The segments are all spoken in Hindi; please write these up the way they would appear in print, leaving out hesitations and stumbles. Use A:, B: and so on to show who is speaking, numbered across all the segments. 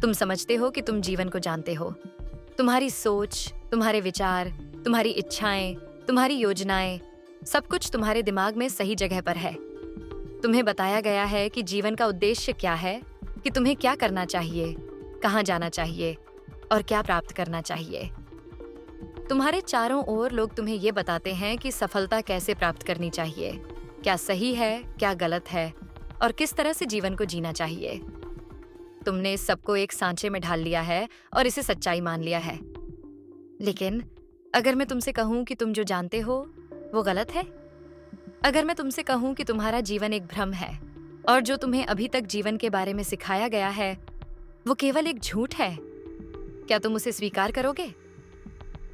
A: तुम समझते हो कि तुम जीवन को जानते हो। तुम्हारी सोच, तुम्हारे विचार, तुम्हारी इच्छाएं, तुम्हारी योजनाएं, सब कुछ तुम्हारे दिमाग में सही जगह पर है। तुम्हें बताया गया है कि जीवन का उद्देश्य क्या है, कि तुम्हें क्या करना चाहिए, कहाँ जाना चाहिए और क्या प्राप्त करना चाहिए। तुम्हारे चारों ओर लोग तुम्हें ये बताते हैं कि सफलता कैसे प्राप्त करनी चाहिए, क्या सही है, क्या गलत है और किस तरह से जीवन को जीना चाहिए। तुमने इस सबको एक सांचे में ढाल लिया है और इसे सच्चाई मान लिया है। लेकिन अगर मैं तुमसे कहूं कि तुम जो जानते हो वो गलत है, अगर मैं तुमसे कहूं कि तुम्हारा जीवन एक भ्रम है और जो तुम्हें अभी तक जीवन के बारे में सिखाया गया है वो केवल एक झूठ है, क्या तुम उसे स्वीकार करोगे?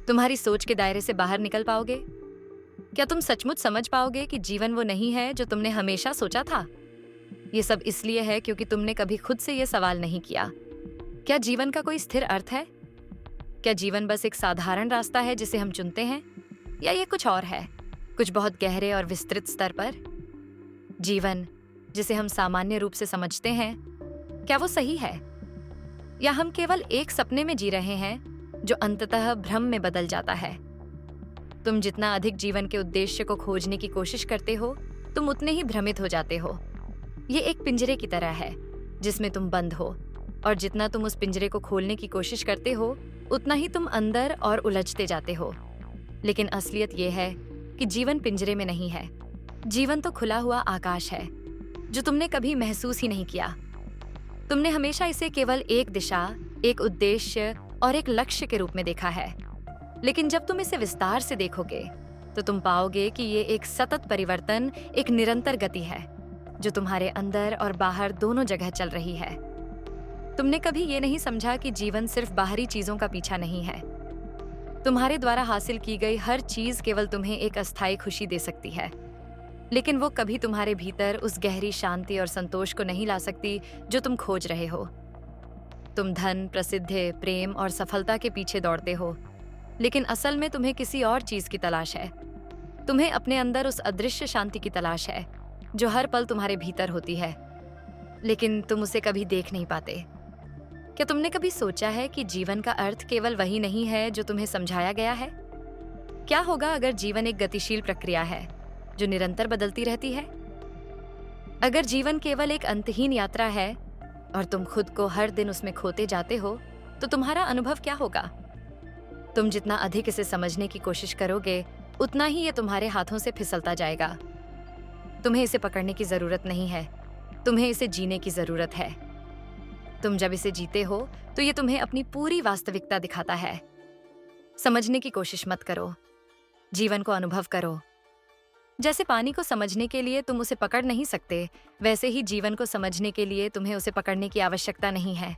A: तुम्हारी सोच के दायरे से बाहर निकल पाओगे? क्या तुम सचमुच समझ पाओगे कि जीवन वो नहीं है जो तुमने हमेशा सोचा था? ये सब इसलिए है क्योंकि तुमने कभी खुद से ये सवाल नहीं किया, क्या जीवन का कोई स्थिर अर्थ है? क्या जीवन बस एक साधारण रास्ता है जिसे हम चुनते हैं, या ये कुछ और है, कुछ बहुत गहरे और विस्तृत स्तर पर? जीवन जिसे हम सामान्य रूप से समझते हैं, क्या वो सही है, या हम केवल एक सपने में जी रहे हैं जो अंततः भ्रम में बदल जाता है? तुम जितना अधिक जीवन के उद्देश्य को खोजने की कोशिश करते हो, तुम उतने ही भ्रमित हो जाते हो। ये एक पिंजरे की तरह है जिसमें तुम बंद हो, और जितना तुम उस पिंजरे को खोलने की कोशिश करते हो उतना ही तुम अंदर और उलझते जाते हो। लेकिन असलियत ये है कि जीवन पिंजरे में नहीं है। जीवन तो खुला हुआ आकाश है जो तुमने कभी महसूस ही नहीं किया। तुमने हमेशा इसे केवल एक दिशा, एक उद्देश्य और एक लक्ष्य के रूप में देखा है। लेकिन जब तुम इसे विस्तार से देखोगे तो तुम पाओगे कि ये एक सतत परिवर्तन, एक निरंतर गति है जो तुम्हारे अंदर और बाहर दोनों जगह चल रही है। तुमने कभी ये नहीं समझा कि जीवन सिर्फ बाहरी चीजों का पीछा नहीं है। तुम्हारे द्वारा हासिल की गई हर चीज केवल तुम्हें एक अस्थायी खुशी दे सकती है, लेकिन वो कभी तुम्हारे भीतर उस गहरी शांति और संतोष को नहीं ला सकती जो तुम खोज रहे हो। तुम धन, प्रसिद्धि, प्रेम और सफलता के पीछे दौड़ते हो, लेकिन असल में तुम्हें किसी और चीज की तलाश है। तुम्हें अपने अंदर उस अदृश्य शांति की तलाश है जो हर पल तुम्हारे भीतर होती है, लेकिन तुम उसे कभी देख नहीं पाते। क्या तुमने कभी सोचा है कि जीवन का अर्थ केवल वही नहीं है जो तुम्हें समझाया गया है? क्या होगा अगर जीवन एक गतिशील प्रक्रिया है जो निरंतर बदलती रहती है? अगर जीवन केवल एक अंतहीन यात्रा है और तुम खुद को हर दिन उसमें खोते जाते हो, तो तुम्हारा अनुभव क्या होगा? तुम जितना अधिक इसे समझने की कोशिश करोगे उतना ही ये तुम्हारे हाथों से फिसलता जाएगा। तुम्हें इसे पकड़ने की जरूरत नहीं है, तुम्हें इसे जीने की जरूरत है। तुम जब इसे जीते हो तो ये तुम्हें अपनी पूरी वास्तविकता दिखाता है। समझने की कोशिश मत करो, जीवन को अनुभव करो। जैसे पानी को समझने के लिए तुम उसे पकड़ नहीं सकते, वैसे ही जीवन को समझने के लिए तुम्हें उसे पकड़ने की आवश्यकता नहीं है।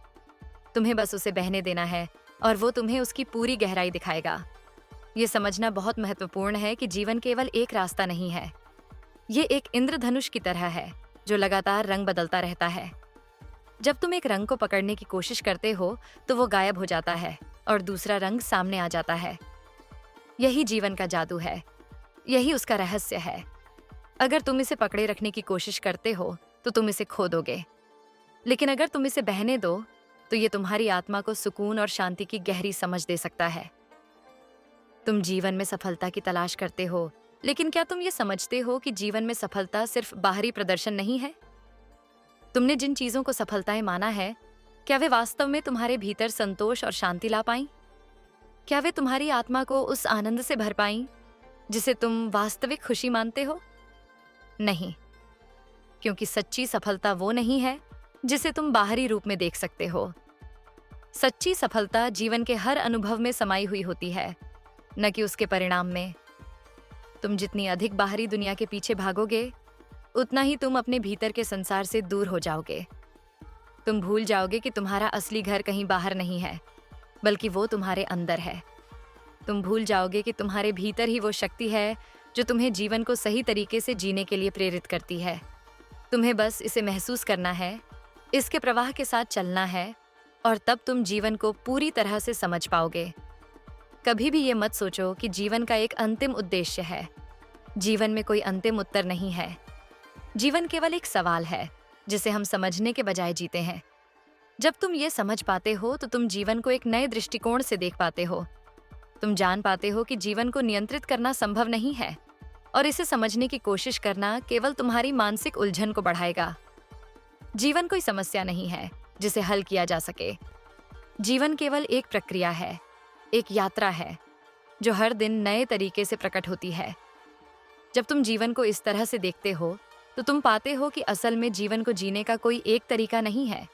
A: तुम्हें बस उसे बहने देना है और वो तुम्हें उसकी पूरी गहराई दिखाएगा। ये समझना बहुत महत्वपूर्ण है कि जीवन केवल एक रास्ता नहीं है। ये एक इंद्रधनुष की तरह है जो लगातार रंग बदलता रहता है। जब तुम एक रंग को पकड़ने की कोशिश करते हो तो वो गायब हो जाता है और दूसरा रंग सामने आ जाता है। यही जीवन का जादू है, यही उसका रहस्य है। अगर तुम इसे पकड़े रखने की कोशिश करते हो तो तुम इसे खो दोगे, लेकिन अगर तुम इसे बहने दो तो ये तुम्हारी आत्मा को सुकून और शांति की गहरी समझ दे सकता है। तुम जीवन में सफलता की तलाश करते हो, लेकिन क्या तुम ये समझते हो कि जीवन में सफलता सिर्फ बाहरी प्रदर्शन नहीं है? तुमने जिन चीजों को सफलताएं माना है, क्या वे वास्तव में तुम्हारे भीतर संतोष और शांति ला पाईं? क्या वे तुम्हारी आत्मा को उस आनंद से भर पाईं जिसे तुम वास्तविक खुशी मानते हो? नहीं, क्योंकि सच्ची सफलता वो नहीं है जिसे तुम बाहरी रूप में देख सकते हो। सच्ची सफलता जीवन के हर अनुभव में समाई हुई होती है, न कि उसके परिणाम में। तुम जितनी अधिक बाहरी दुनिया के पीछे भागोगे उतना ही तुम अपने भीतर के संसार से दूर हो जाओगे। तुम भूल जाओगे कि तुम्हारा असली घर कहीं बाहर नहीं है, बल्कि वो तुम्हारे अंदर है। तुम भूल जाओगे कि तुम्हारे भीतर ही वो शक्ति है जो तुम्हें जीवन को सही तरीके से जीने के लिए प्रेरित करती है। तुम्हें बस इसे महसूस करना है, इसके प्रवाह के साथ चलना है, और तब तुम जीवन को पूरी तरह से समझ पाओगे। कभी भी ये मत सोचो कि जीवन का एक अंतिम उद्देश्य है। जीवन में कोई अंतिम उत्तर नहीं है। जीवन केवल एक सवाल है जिसे हम समझने के बजाय जीते हैं। जब तुम ये समझ पाते हो तो तुम जीवन को एक नए दृष्टिकोण से देख पाते हो। तुम जान पाते हो कि जीवन को नियंत्रित करना संभव नहीं है और इसे समझने की कोशिश करना केवल तुम्हारी मानसिक उलझन को बढ़ाएगा। जीवन कोई समस्या नहीं है जिसे हल किया जा सके। जीवन केवल एक प्रक्रिया है, एक यात्रा है जो हर दिन नए तरीके से प्रकट होती है। जब तुम जीवन को इस तरह से देखते हो तो तुम पाते हो कि असल में जीवन को जीने का कोई एक तरीका नहीं है,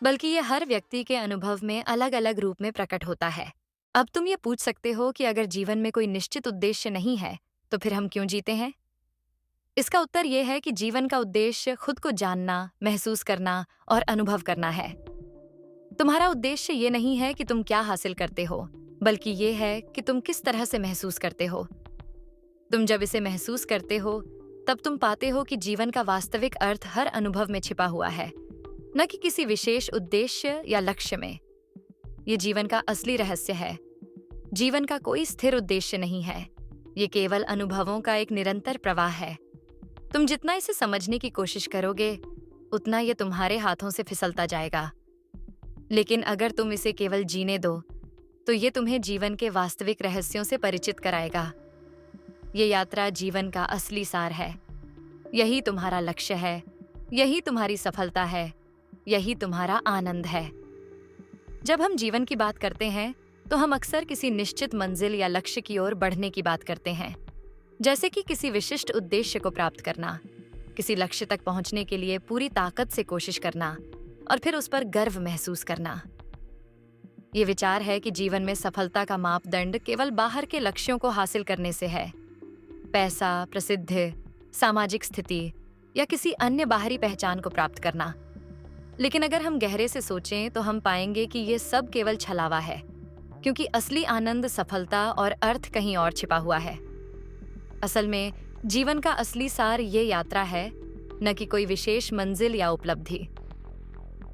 A: बल्कि ये हर व्यक्ति के अनुभव में अलग अलग रूप में प्रकट होता है। अब तुम ये पूछ सकते हो कि अगर जीवन में कोई निश्चित उद्देश्य नहीं है तो फिर हम क्यों जीते हैं? इसका उत्तर ये है कि जीवन का उद्देश्य खुद को जानना, महसूस करना और अनुभव करना है। तुम्हारा उद्देश्य ये नहीं है कि तुम क्या हासिल करते हो, बल्कि ये है कि तुम किस तरह से महसूस करते हो। तुम जब इसे महसूस करते हो तब तुम पाते हो कि जीवन का वास्तविक अर्थ हर अनुभव में छिपा हुआ है, न कि किसी विशेष उद्देश्य या लक्ष्य में। ये जीवन का असली रहस्य है। जीवन का कोई स्थिर उद्देश्य नहीं है, ये केवल अनुभवों का एक निरंतर प्रवाह है। तुम जितना इसे समझने की कोशिश करोगे उतना ये तुम्हारे हाथों से फिसलता जाएगा। लेकिन अगर तुम इसे केवल जीने दो तो ये तुम्हें जीवन के वास्तविक रहस्यों से परिचित कराएगा। ये यात्रा जीवन का असली सार है। यही तुम्हारा लक्ष्य है, यही तुम्हारी सफलता है, यही तुम्हारा आनंद है। जब हम जीवन की बात करते हैं तो हम अक्सर किसी निश्चित मंजिल या लक्ष्य की ओर बढ़ने की बात करते हैं, जैसे कि किसी विशिष्ट उद्देश्य को प्राप्त करना, किसी लक्ष्य तक पहुंचने के लिए पूरी ताकत से कोशिश करना और फिर उस पर गर्व महसूस करना। ये विचार है कि जीवन में सफलता का मापदंड केवल बाहर के लक्ष्यों को हासिल करने से है, पैसा, प्रसिद्धि, सामाजिक स्थिति या किसी अन्य बाहरी पहचान को प्राप्त करना। लेकिन अगर हम गहरे से सोचें तो हम पाएंगे कि ये सब केवल छलावा है, क्योंकि असली आनंद, सफलता और अर्थ कहीं और छिपा हुआ है। असल में जीवन का असली सार ये यात्रा है, न कि कोई विशेष मंजिल या उपलब्धि।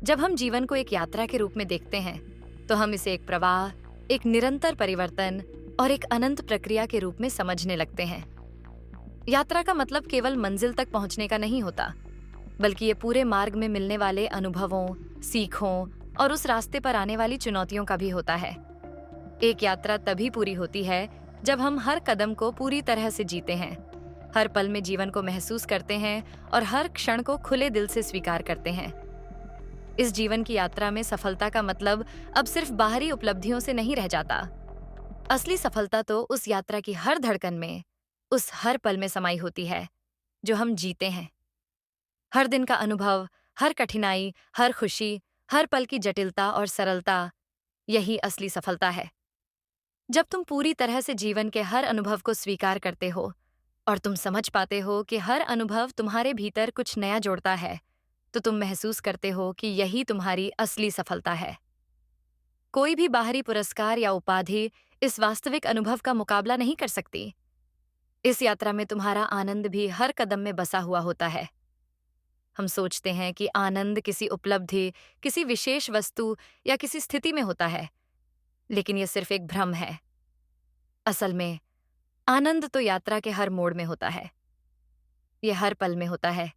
A: जब हम जीवन को एक यात्रा के रूप में देखते हैं तो हम इसे एक प्रवाह, एक निरंतर परिवर्तन और एक अनंत प्रक्रिया के रूप में समझने लगते हैं। यात्रा का मतलब केवल मंजिल तक पहुंचने का नहीं होता, बल्कि ये पूरे मार्ग में मिलने वाले अनुभवों, सीखों और उस रास्ते पर आने वाली चुनौतियों का भी होता है। एक यात्रा तभी पूरी होती है जब हम हर कदम को पूरी तरह से जीते हैं, हर पल में जीवन को महसूस करते हैं और हर क्षण को खुले दिल से स्वीकार करते हैं। इस जीवन की यात्रा में सफलता का मतलब अब सिर्फ बाहरी उपलब्धियों से नहीं रह जाता। असली सफलता तो उस यात्रा की हर धड़कन में, उस हर पल में समाई होती है जो हम जीते हैं। हर दिन का अनुभव, हर कठिनाई, हर खुशी, हर पल की जटिलता और सरलता, यही असली सफलता है। जब तुम पूरी तरह से जीवन के हर अनुभव को स्वीकार करते हो और तुम समझ पाते हो कि हर अनुभव तुम्हारे भीतर कुछ नया जोड़ता है, तो तुम महसूस करते हो कि यही तुम्हारी असली सफलता है। कोई भी बाहरी पुरस्कार या उपाधि इस वास्तविक अनुभव का मुकाबला नहीं कर सकती। इस यात्रा में तुम्हारा आनंद भी हर कदम में बसा हुआ होता है। हम सोचते हैं कि आनंद किसी उपलब्धि, किसी विशेष वस्तु या किसी स्थिति में होता है, लेकिन यह सिर्फ एक भ्रम है। असल में आनंद तो यात्रा के हर मोड़ में होता है। यह हर पल में होता है,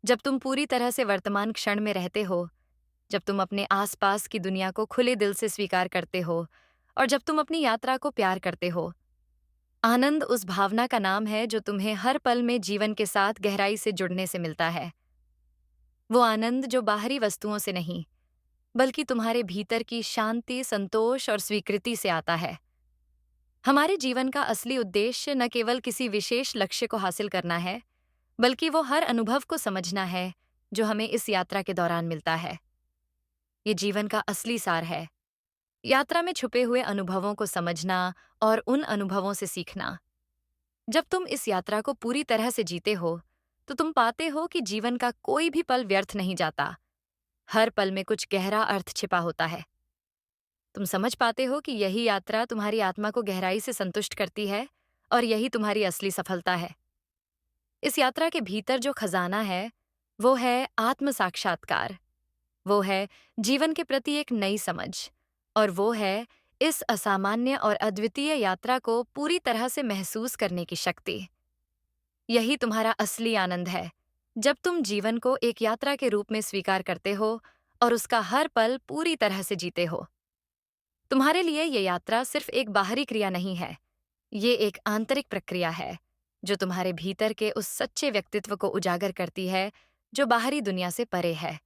A: जब तुम पूरी तरह से वर्तमान क्षण में रहते हो, जब तुम अपने आसपास की दुनिया को खुले दिल से स्वीकार करते हो और जब तुम अपनी यात्रा को प्यार करते हो। आनंद उस भावना का नाम है जो तुम्हें हर पल में जीवन के साथ गहराई से जुड़ने से मिलता है। वो आनंद जो बाहरी वस्तुओं से नहीं, बल्कि तुम्हारे भीतर की शांति, संतोष और स्वीकृति से आता है। हमारे जीवन का असली उद्देश्य न केवल किसी विशेष लक्ष्य को हासिल करना है, बल्कि वो हर अनुभव को समझना है जो हमें इस यात्रा के दौरान मिलता है। ये जीवन का असली सार है, यात्रा में छुपे हुए अनुभवों को समझना और उन अनुभवों से सीखना। जब तुम इस यात्रा को पूरी तरह से जीते हो तो तुम पाते हो कि जीवन का कोई भी पल व्यर्थ नहीं जाता। हर पल में कुछ गहरा अर्थ छिपा होता है। तुम समझ पाते हो कि यही यात्रा तुम्हारी आत्मा को गहराई से संतुष्ट करती है और यही तुम्हारी असली सफलता है। इस यात्रा के भीतर जो खजाना है वो है आत्म साक्षात्कार, वो है जीवन के प्रति एक नई समझ, और वो है इस असामान्य और अद्वितीय यात्रा को पूरी तरह से महसूस करने की शक्ति। यही तुम्हारा असली आनंद है, जब तुम जीवन को एक यात्रा के रूप में स्वीकार करते हो और उसका हर पल पूरी तरह से जीते हो। तुम्हारे लिए ये यात्रा सिर्फ एक बाहरी क्रिया नहीं है, ये एक आंतरिक प्रक्रिया है जो तुम्हारे भीतर के उस सच्चे व्यक्तित्व को उजागर करती है जो बाहरी दुनिया से परे है।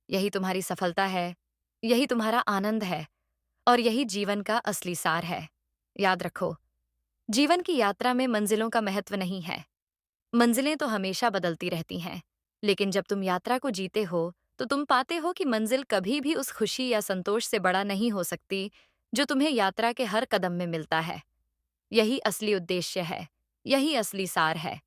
A: यही तुम्हारी सफलता है, यही तुम्हारा आनंद है और यही जीवन का असली सार है। याद रखो, जीवन की यात्रा में मंजिलों का महत्व नहीं है। मंजिलें तो हमेशा बदलती रहती हैं, लेकिन जब तुम यात्रा को जीते हो, तो तुम पाते हो कि मंजिल कभी भी उस खुशी या संतोष से बड़ा नहीं हो सकती, जो तुम्हें यात्रा के हर कदम में मिलता है। यही असली उद्देश्य है, यही असली सार है।